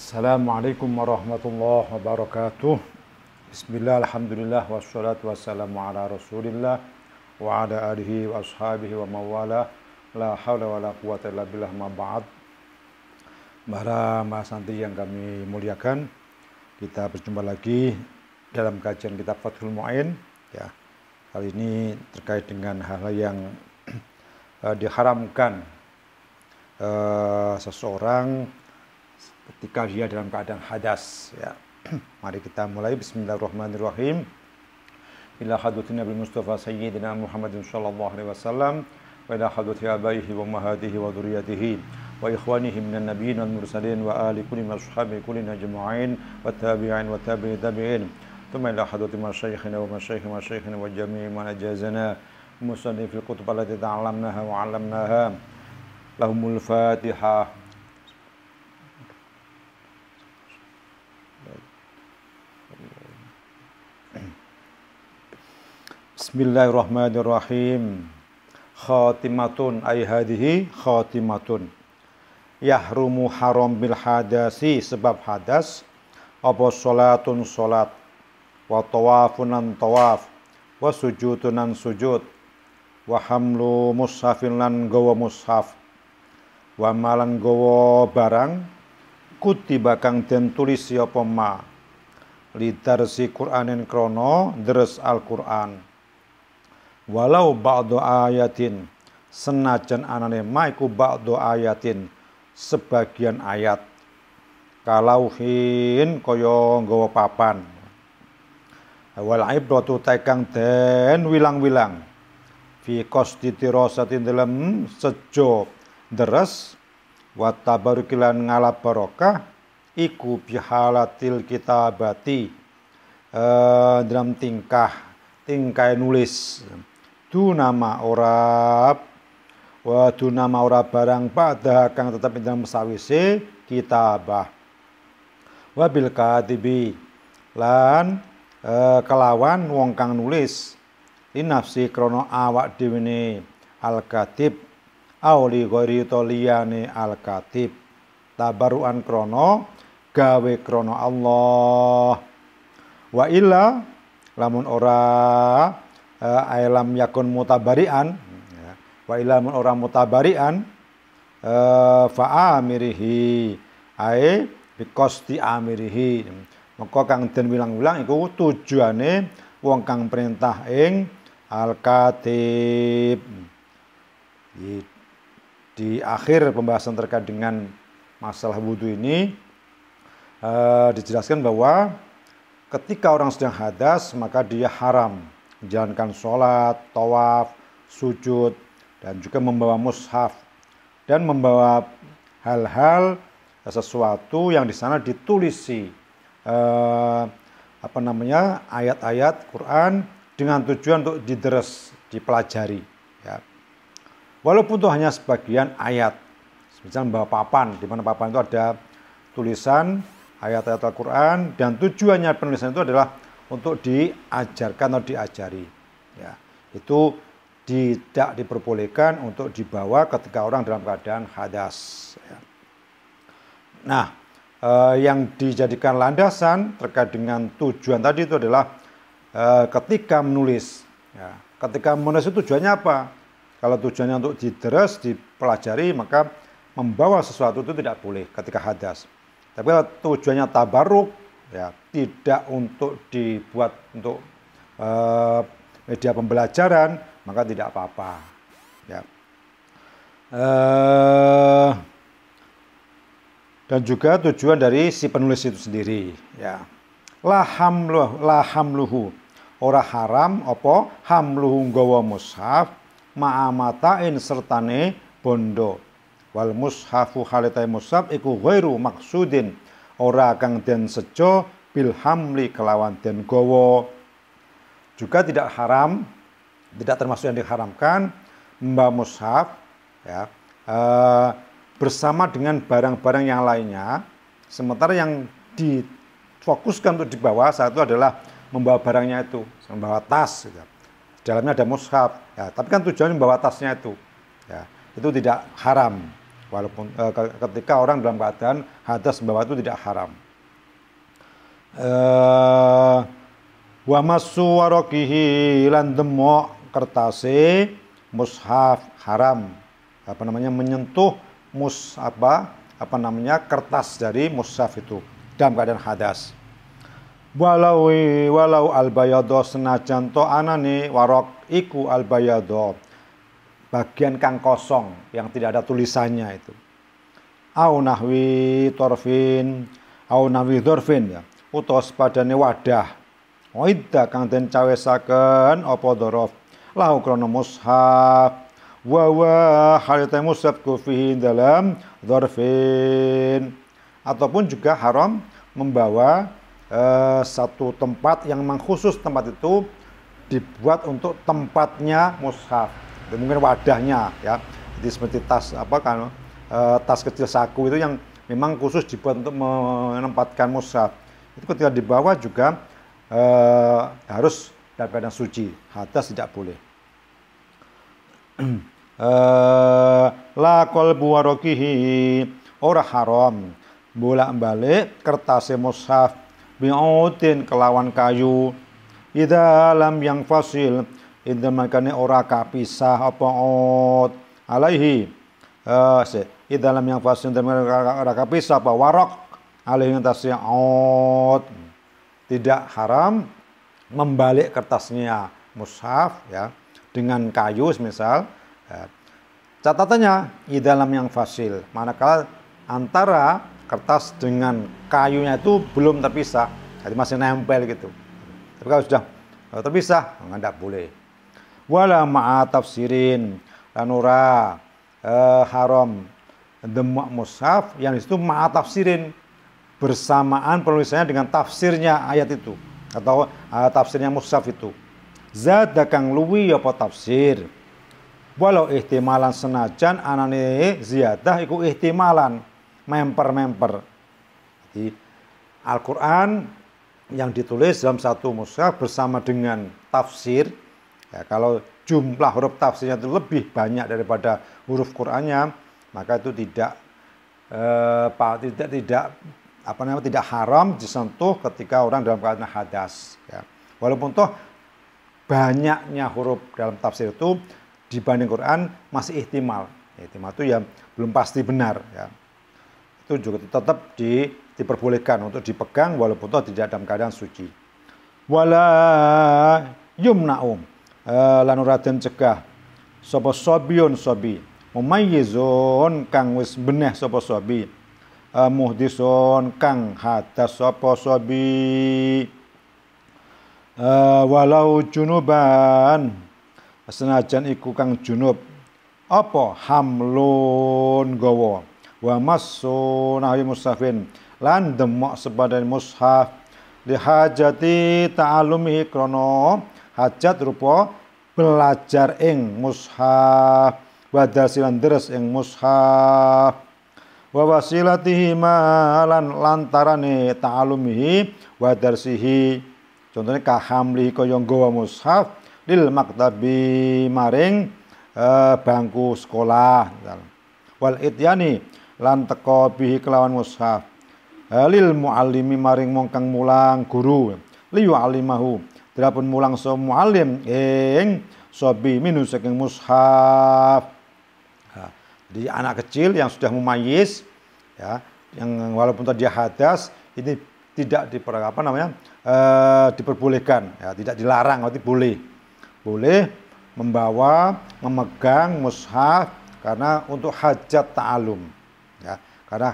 Assalamualaikum warahmatullahi wabarakatuh. Bismillah, alhamdulillah, wassalatu wassalamu ala rasulillah wa ala alihi wa ashabihi wa mawala. La hawla wa la quwata illa billah, ma ba'd. Para santri yang kami muliakan, kita berjumpa lagi dalam kajian kitab Fathul Mu'in. Ya, kali ini terkait dengan hal-hal yang diharamkan seseorang ketika dia dalam keadaan hadas. Ya. Mari kita mulai. Bismillahirrahmanirrahim. Ila hadratin Nabi Mustafa Sayyidina Muhammadin sallallahu alaihi wasallam wa ila hadrati abaihi wa ummahatihi wa dzurriyyatihi wa ikhwanihi minan nabiyyin wal mursalin wa ali kulli ashabi kulli ajma'in wa tabi'in wa tabi'in. Thumma ila hadrati masyayikhina wa masyayikhina wa jami'i man ajazana musannifil kutub allati ta'allamnaha wa 'allamnaha. Lahumul Fatihah. Bismillahirrahmanirrahim. Khatimatun ay hadhihi khatimatun. Yahrumu haram bil hadasi, sebab hadas apa salatun salat, wa tawafunan tawaf, wa sujudunan sujud, wa hamlu mushafin lan gawa mushaf, wa malan gawa barang kutiba kang den tulis apa ma lidarsi Qur'anin krono deres Al-Qur'an. Walau ba'du ayatin, senajan anane maiku ba'du ayatin, sebagian ayat, kalauhin kaya nggawa papan. Wal ibratu taikang den wilang-wilang fi qasdi tirasatin dalam sejo deres wa tabarukilan ngalap barokah iku bihalatil kitabati, dalam tingkah nulis nama ora barang pada kang tetap dalam sawise kitabah, wabil katibi lan kelawan wong kang nulis linafsi krono awak dhewe al katib auli ghairi toliyane al katib tabaruan krono gawe krono Allah. Wa illa lamun ora ailam yakun mutabarian, wa illa lamun ora mutabarian fa amirihi ae biqasti amirihi, maka kang den wilang-wilang iku tujuane wong kang perintah ing al-katib. Di akhir pembahasan terkait dengan masalah wudu ini dijelaskan bahwa ketika orang sedang hadas maka dia haram menjalankan sholat, tawaf, sujud, dan juga membawa mushaf dan membawa hal-hal sesuatu yang di sana ditulisi ayat-ayat Quran dengan tujuan untuk dideres, dipelajari. Ya. Walaupun itu hanya sebagian ayat, misalnya membawa papan, di mana papan itu ada tulisan ayat-ayat Al-Quran dan tujuannya penulisan itu adalah untuk diajarkan atau diajari. Ya, itu tidak diperbolehkan untuk dibawa ketika orang dalam keadaan hadas. Ya. Nah, yang dijadikan landasan terkait dengan tujuan tadi itu adalah ketika menulis. Ya, ketika menulis itu tujuannya apa? Kalau tujuannya untuk dideres, dipelajari, maka membawa sesuatu itu tidak boleh ketika hadas. Tapi kalau tujuannya tabaruk, ya, tidak untuk dibuat untuk media pembelajaran, maka tidak apa-apa. Ya. Dan juga tujuan dari si penulis itu sendiri. Ya. La hamluhu, ora haram apa hamluhu nggawa mushaf ma'amatain sertane bondo. Wal mushafu halitai mushaf iku ghairu maksudin, ora kang den sejo bil hamli kelawan den gowo. Juga tidak haram, tidak termasuk yang diharamkan membawa mushaf, ya, bersama dengan barang-barang yang lainnya, sementara yang difokuskan untuk dibawa saat itu adalah membawa barangnya itu, membawa tas, gitu. Dalamnya ada mushaf, ya, tapi kan tujuannya membawa tasnya itu, ya, itu tidak haram. Walaupun ketika orang dalam keadaan hadas membawa itu tidak haram. Wa masu waraqihi lan demok kertase mushaf haram. Menyentuh kertas dari mushaf itu dalam keadaan hadas. Walau albayado senajan to anane warok iku albayado bagian kang kosong yang tidak ada tulisannya itu. Au nahwi torfin, au nahwi dorfin ya. Utos padane wadah. Waida kang den cawesaken apa dorof. Lahu krono mushaf. Wa halita mushaf kufihi dalam dorfin. Ataupun juga haram membawa satu tempat yang memang khusus tempat itu dibuat untuk tempatnya mushaf. Mungkin wadahnya ya, jadi seperti tas tas kecil saku itu yang memang khusus dibuat untuk menempatkan mushaf. Itu ketika dibawa juga harus dalam keadaan suci, hadas tidak boleh. La qalbu waraqihi ora haram bolak-balik kertas mushaf bi'udin kelawan kayu idza lam yang fasil inda makane ora kapisah apa ut alaihi idza lam yang fasil inda ora kapisah apa waraq alaihi ngatasi ut. Tidak haram membalik kertasnya mushaf ya dengan kayu misal ya. Catatannya idza lam yang fasil manakala antara kertas dengan kayunya itu belum terpisah, jadi masih nempel gitu. Tapi kalau sudah terpisah, tidak boleh. Wala ma'a tafsirin lanura haram demak mushaf yang itu ma'a tafsirin bersamaan penulisannya dengan tafsirnya ayat itu atau tafsirnya mushaf itu. Zada kang luwi apa tafsir. Walau ihtimalan senajan anane ziyadah iku ihtimalan memper. Jadi Al-Quran yang ditulis dalam satu mushaf bersama dengan tafsir. Ya, kalau jumlah huruf tafsirnya itu lebih banyak daripada huruf Qur'annya, maka itu tidak haram disentuh ketika orang dalam keadaan hadas. Ya. Walaupun toh banyaknya huruf dalam tafsir itu dibanding Quran masih ihtimal. Ihtimal itu ya belum pasti benar. Ya. Itu juga tetap diperbolehkan untuk dipegang walaupun toh tidak dalam keadaan suci. Wala yumna'um lan ora den cegah sapa sobiun sobi mumayyizun kang wis beneh sapa sobi muhdison kang hadas sapa sobi walau junuban senajan iku kang junub apa hamlun gawa wa massun ahi mushafin lan demok sebadan mushaf lihajati ta'alumihi krono hajat rupa belajar ing mushaf wa dasilan deres ing mushaf wa wasilatihi malan lantarane ta'alumihi wa darsihi contohnya kahamli kaya nggawa mushaf lil maktabi maring bangku sekolah wal ityani lan teka bihi kelawan mushaf lil muallimi maring mong kang mulang guru liyu alimahu dirapun mulang so muallim ing sobi minu saking mushaf. Jadi anak kecil yang sudah mumayyiz ya yang walaupun tadi hadas ini tidak diperbolehkan ya, tidak dilarang, berarti boleh membawa memegang mushaf karena untuk hajat ta'alum ya, karena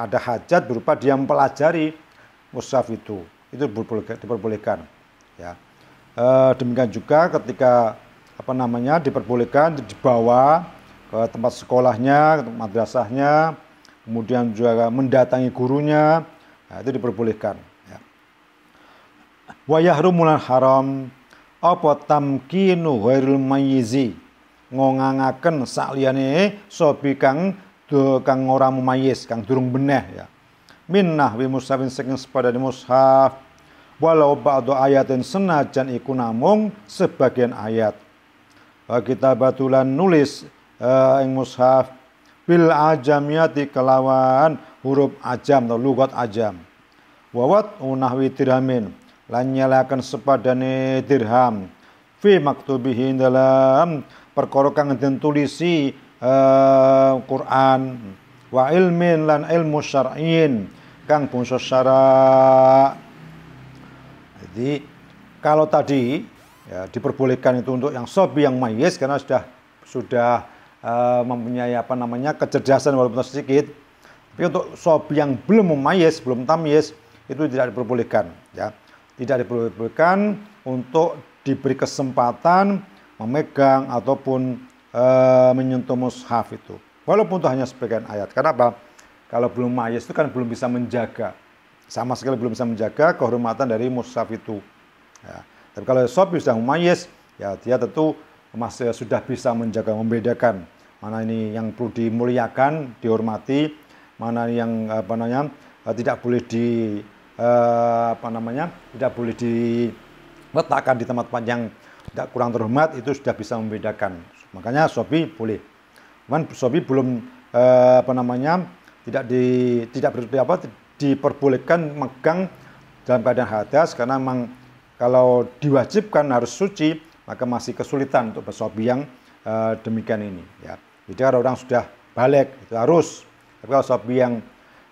ada hajat berupa dia mempelajari mushaf itu diperbolehkan ya. Demikian juga ketika diperbolehkan dibawa ke tempat sekolahnya, ke madrasahnya, kemudian juga mendatangi gurunya, nah, itu diperbolehkan ya. Wa yahrumulan haram apa tamkinu ghairul mayyizi ngongangaken sakliyane sobi kang ora mumayyiz, kang durung beneh ya. Minnah wi mushafin saking sepadane mushaf walau ba'du ayatin senajan iku namung sebagian ayat. Kita batulan nulis ing mushaf bil ajamiyati kelawan huruf ajam atau lugat ajam. Wawat unahwi dirhamin lan nyalakan sepadane dirham fi maktubihi dalam perkara kang den tulisi Quran wa ilmin lan ilmu syar'in kang bangsa syara'. Jadi kalau tadi ya, diperbolehkan itu untuk yang sobi yang mayyiz karena sudah mempunyai kecerdasan walaupun sedikit. Tapi untuk sobi yang belum mumayyiz, belum tamyiz itu tidak diperbolehkan ya. Tidak diperbolehkan untuk diberi kesempatan memegang ataupun menyentuh mushaf itu. Walaupun itu hanya sebagian ayat. Kenapa? Kalau belum mayyiz itu kan belum bisa menjaga. Sama sekali belum bisa menjaga kehormatan dari mushaf itu. Ya. Tapi kalau sobi sudah mumayyiz, ya dia tentu masih sudah bisa menjaga, membedakan mana ini yang perlu dimuliakan, dihormati, mana yang tidak boleh tidak boleh diletakkan di tempat yang tidak kurang terhormat, itu sudah bisa membedakan. Makanya sobi boleh. Cuman sobi belum diperbolehkan megang dalam keadaan hadas karena memang kalau diwajibkan harus suci maka masih kesulitan untuk bersobi yang demikian ini ya. Jadi kalau orang sudah balik itu harus. Tapi kalau sobi yang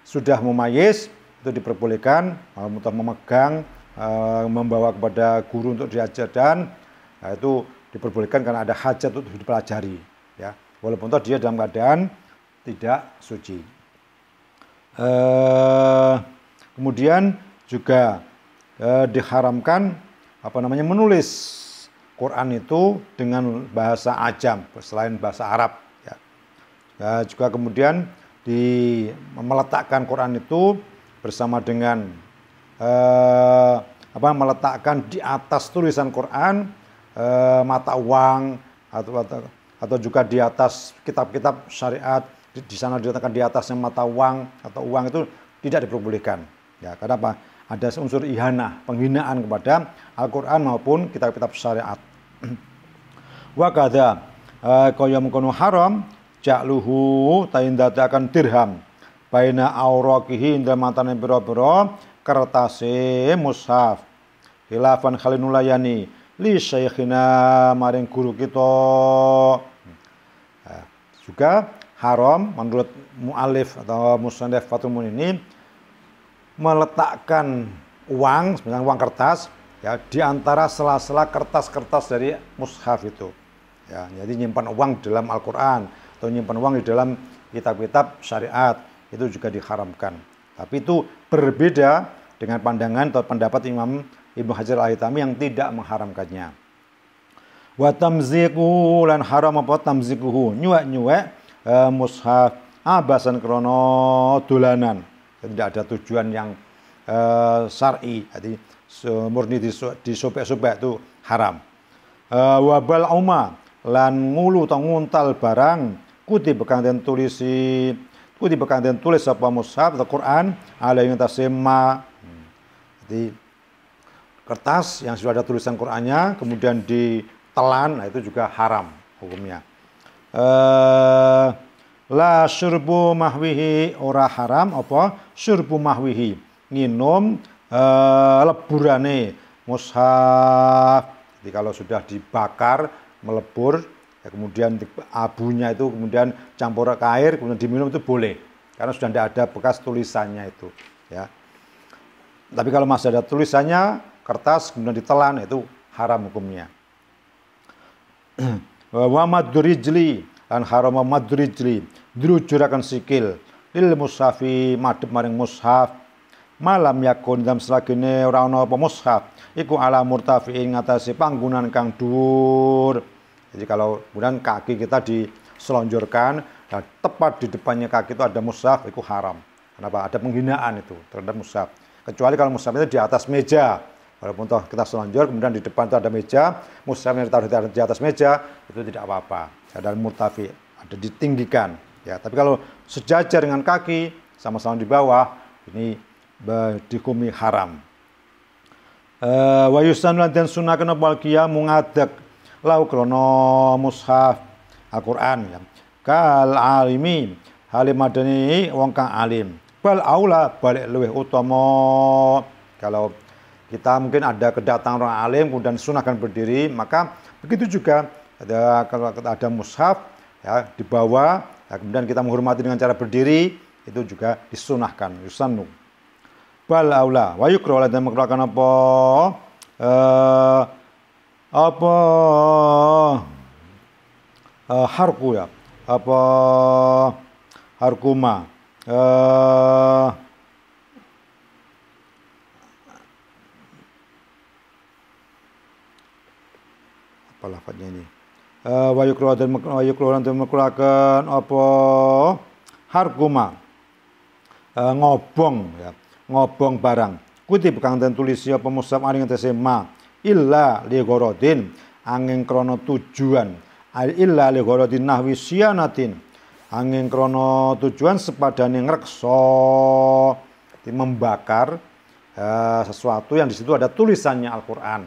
sudah mumayyiz itu diperbolehkan untuk memegang, membawa kepada guru untuk diajar dan itu diperbolehkan karena ada hajat untuk dipelajari ya. Walaupun dia dalam keadaan tidak suci. Kemudian juga diharamkan menulis Quran itu dengan bahasa ajam selain bahasa Arab ya. Juga kemudian meletakkan Quran itu bersama dengan meletakkan di atas tulisan Quran mata uang atau juga di atas kitab-kitab syariat di sana diletakkan di atasnya mata uang atau uang itu tidak diperbolehkan ya. Karena apa? Ada unsur ihanah, penghinaan kepada Al-Quran maupun kitab-kitab syariat. Wa kadza kaya mengkono haram ja'luhu taindatakan dirham baina auraqihi inda matane pira-pira kertase mushaf khilafan khalinulayani li syekhina maring guru kita. Juga haram menurut mu'alif atau musannaf Fathul Mu'in ini meletakkan uang, sebenarnya uang kertas ya di antara sela-sela kertas-kertas dari mushaf itu. Ya, jadi nyimpan uang di dalam Al-Qur'an atau nyimpan uang di dalam kitab-kitab syariat itu juga diharamkan. Tapi itu berbeda dengan pandangan atau pendapat Imam Ibnu Hajar Al-Haytami yang tidak mengharamkannya. Wa tamziqu lan haram apa tamziquhu nyuwek-nyuwek mushaf abasan krana dolanan. Tidak ada tujuan yang syar'i, jadi murni disobek-sobek itu haram. Wabal uma lan ngulu atau nguntal barang kuti bekang den tulis apa mushaf atau Quran ala yang tasema. Jadi kertas yang sudah ada tulisan Qur'annya kemudian ditelan, nah itu juga haram hukumnya. La syurbu mahwihi ora haram apa syurbu mahwihi nginum leburane mushaf. Jadi kalau sudah dibakar melebur ya, kemudian abunya itu kemudian campur ke air kemudian diminum itu boleh karena sudah tidak ada bekas tulisannya itu ya. Tapi kalau masih ada tulisannya kertas kemudian ditelan itu haram hukumnya. Wa madrijli lan harama madrijli drujurakan sikil lil mushafi madhep maring mushaf malam yakun dalam selagine ora ana apa mushaf iku ala murtafiin ngatasi panggunan kang dhuwur. Jadi kalau kemudian kaki kita diselonjorkan dan tepat di depannya kaki itu ada mushaf itu haram. Kenapa? Ada penghinaan itu terhadap mushaf. Kecuali kalau mushaf itu di atas meja. Walaupun toh kita selonjor kemudian di depan itu ada meja, mushafnya ditaruh di atas meja itu tidak apa-apa. Ada murtafi, ada ditinggikan. Ya, tapi kalau sejajar dengan kaki sama-sama di bawah ini dihukumi haram. Wa yusan lan den sunahkeun apa qiyamu ngadeg lau krana mushaf Al-Qur'an ya. kal alimi halim madani wong kang alim. Bal aula balik luweh utama. Kalau kita mungkin ada kedatangan orang alim kemudian sunahkan berdiri, maka begitu juga kalau ada mushaf ya dibawa ya, kemudian kita menghormati dengan cara berdiri, itu juga disunahkan, yusannu. Bal aula wa yukra dan mengeluarkan harku ya, harkuma apa lafadznya ini, wa yukra dan mengeluarkan harkuma, ngobong ya, ngobong barang. Kutip kang den tulisi apa mushaf aring tesema illa li gharadin angin krana tujuan, illa li gharadin nahwi siyanatin angin krana tujuan sepadane ngreksa, membakar sesuatu yang di situ ada tulisannya Al-Qur'an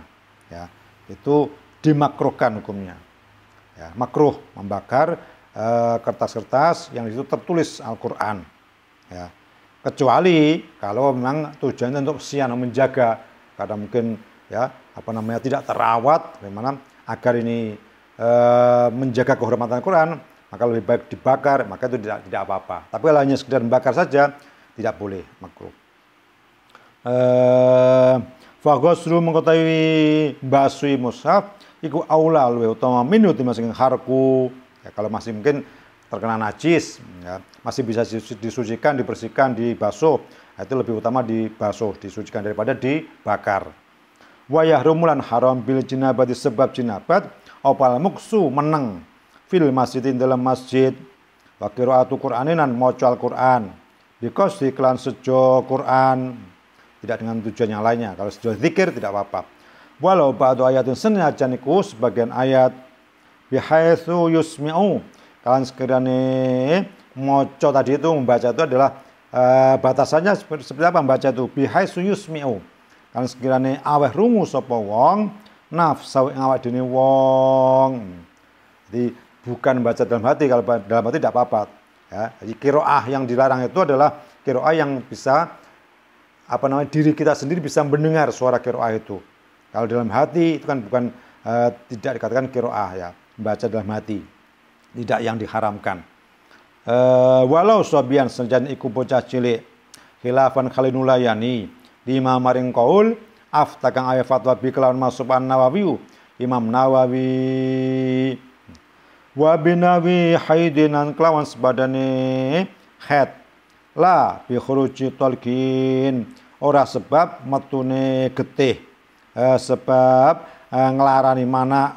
ya, itu dimakruhkan hukumnya ya, makruh membakar kertas-kertas yang di situ tertulis Al-Qur'an ya, kecuali kalau memang tujuannya untuk siana menjaga, karena mungkin ya tidak terawat, bagaimana agar ini menjaga kehormatan Al-Quran, maka lebih baik dibakar, maka itu tidak apa-apa. Tapi kalau hanya sekedar membakar saja tidak boleh, makruh. Faghuslu mengetahui basui mushaf iku aula luwih utama minut masing harku ya, kalau masih mungkin terkena najis ya, masih bisa disucikan, dibersihkan, dibasuh, itu lebih utama dibasuh, disucikan daripada dibakar. Wa yahrumulan haram bil jinabati sebab jinabat opal muksu meneng fil masjidin dalam masjid wa qiraatu qur'aninan maca Al-Qur'an because iklan sejo Qur'an, tidak dengan tujuan yang lainnya. Kalau sejo zikir tidak apa-apa. Walau ba'du ayatin senajan iku sebagian ayat bihaitsu yusmi'u, kalian sekiranya maca tadi itu, membaca itu adalah batasannya seperti apa membaca itu, bihaitsu yusmi'u, kalian sekiranya aweh rungu sapa wong nafsu ing awak dene wong. Jadi bukan baca dalam hati, kalau dalam hati tidak apa-apa ya. Jadi qiraah yang dilarang itu adalah qiraah yang bisa diri kita sendiri bisa mendengar suara qiraah itu. Kalau dalam hati itu kan bukan tidak dikatakan qiraah ya, membaca dalam hati, tidak yang diharamkan. Walau sobian senajan iku bocah cilik khilafan khalinulayani lima maring qaul aftakang aya fatwa bi kelawan masuk An-Nawawi, Imam Nawawi wa binawi haidinan kelawan sebadane haid la bi khuruji talqin, ora sebab metune getih, sebab nglarani mana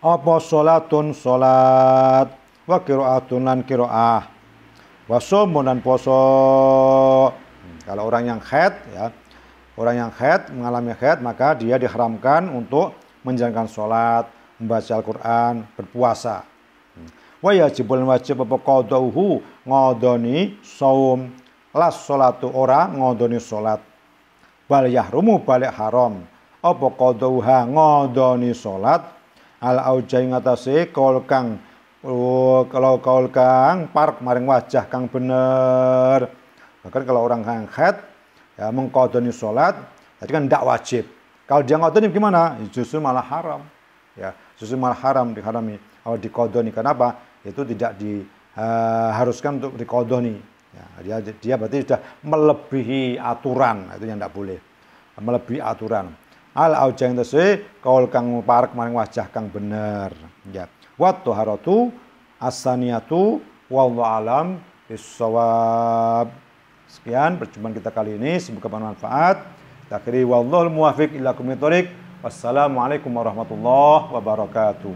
apa salatun salat wa qiraatun lan qiraah wa shaumun lan poso. Kalau orang yang haid ya, orang yang haid mengalami haid, maka dia diharamkan untuk menjalankan salat, membaca Al-Qur'an, berpuasa. Wa yajibul wajib apa qadauhu ngodoni saum, las salatu ora ngodoni salat. Bal yahrumu balik haram apa qadauha ngodoni salat al aujai ngatasé kaul kang kalau kaul kang parek maring wajah kang bener. Bahkan kalau orang yang haid ya mengqadoni salat, jadi kan tidak wajib. Kalau dia ngodoni gimana? Justru malah haram. Ya, justru malah haram, diharami. Kalau diqadoni, kenapa? Itu tidak diharuskan untuk diqadoni. Ya, dia berarti sudah melebihi aturan, itu yang tidak boleh. Melebihi aturan. Al aujang tese kaul kang parek maring wajah kang bener. Ya. Wa taharatu as-saniyatu wallahu alam bis-shawab. Sekian perjumpaan kita kali ini, semoga bermanfaat. Kita akhiri wallahul muwaffiq ila aqwamit thoriq. Wassalamualaikum warahmatullahi wabarakatuh.